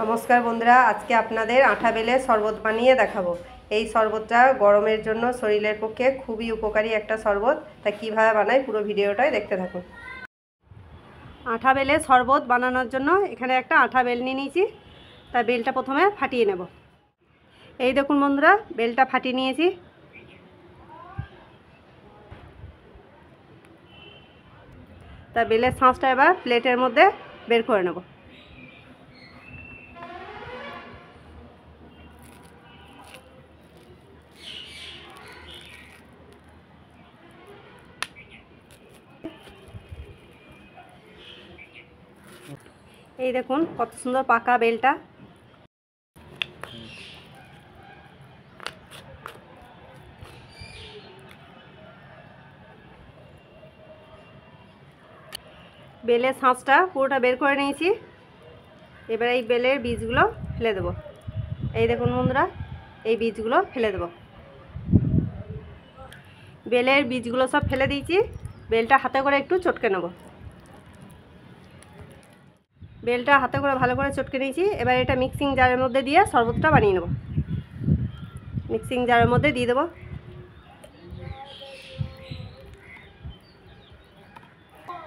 নমস্কার বন্ধুরা, আজকে আপনাদের আঠা বেলের শরবত বানিয়ে দেখাবো। এই শরবতটা গরমের জন্য শরীরের পক্ষে খুবই উপকারী একটা শরবত। তা কীভাবে বানাই পুরো ভিডিওটাই দেখতে থাকুন। আঠা বেলের শরবত বানানোর জন্য এখানে একটা আঠা বেল নিয়ে নিয়েছি। তা বেলটা প্রথমে ফাটিয়ে নেব। এই দেখুন বন্ধুরা, বেলটা ফাটিয়ে নিয়েছি। তা বেলের শাঁসটা এবার প্লেটের মধ্যে বের করে নেব। এই দেখুন কত সুন্দর পাকা বেলটা। বেলের শাঁসটা পুরোটা বের করে নিয়েছি। এবার এই বেলের বীজগুলো ফেলে দেবো। এই দেখুন বন্ধুরা, এই বীজগুলো ফেলে দেবো। বেলের বীজগুলো সব ফেলে দিয়েছি। বেলটা হাতে করে একটু চটকে নেব। বেলটা হাতে করে ভালো করে চটকে নিয়েছি। এবার এটা মিক্সিং জারের মধ্যে দিয়ে শরবতটা বানিয়ে নেব। মিক্সিং জারের মধ্যে দিয়ে দেবো।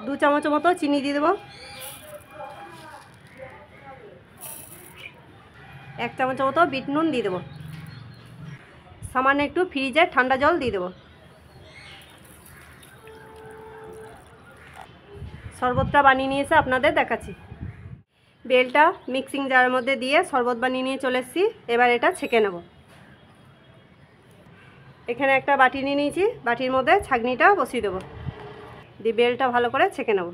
দু চামচ মতো চিনি দিয়ে দেবো। 1 চামচ মতো বিট নুন দিয়ে দেবো। সামান্য একটু ফ্রিজের ঠান্ডা জল দিয়ে দেবো। শরবতটা বানিয়ে নিয়ে এসে আপনাদের দেখাচ্ছি। বেলটা মিক্সিং জারের মধ্যে দিয়ে শরবত বানিয়ে নিয়ে চলে এসেছি। এবার এটা ছেঁকে নেব। এখানে একটা বাটি নিয়ে নিয়েছি। বাটির মধ্যে ছাঁকনিটা বসিয়ে দেবো। দিয়ে বেলটা ভালো করে ছেঁকে নেব।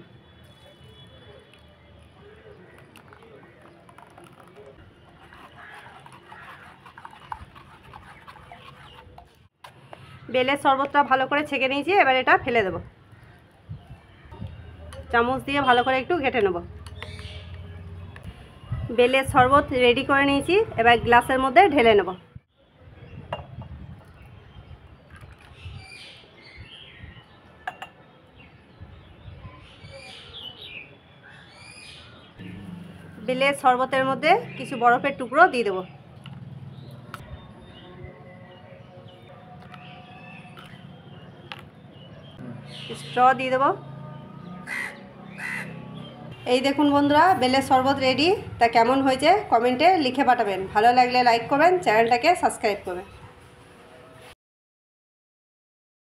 বেলের শরবতটা ভালো করে ছেঁকে নিয়েছি। এবার এটা ফেলে দেব। চামচ দিয়ে ভালো করে একটু ঘেটে নেব। বেলের শরবত রেডি করে নিয়েছি। এবার গ্লাসের মধ্যে ঢেলে নেব। বেলের শরবতের মধ্যে কিছু বরফের টুকরো দিয়ে দেবো। স্ট্র দিয়ে দেবো। এই দেখুন বন্ধুরা, বেলের শরবত রেডি। তা কেমন হয়েছে কমেন্টে লিখে পাঠাবেন। ভালো লাগলে লাইক করবেন, চ্যানেলটাকে সাবস্ক্রাইব করবেন।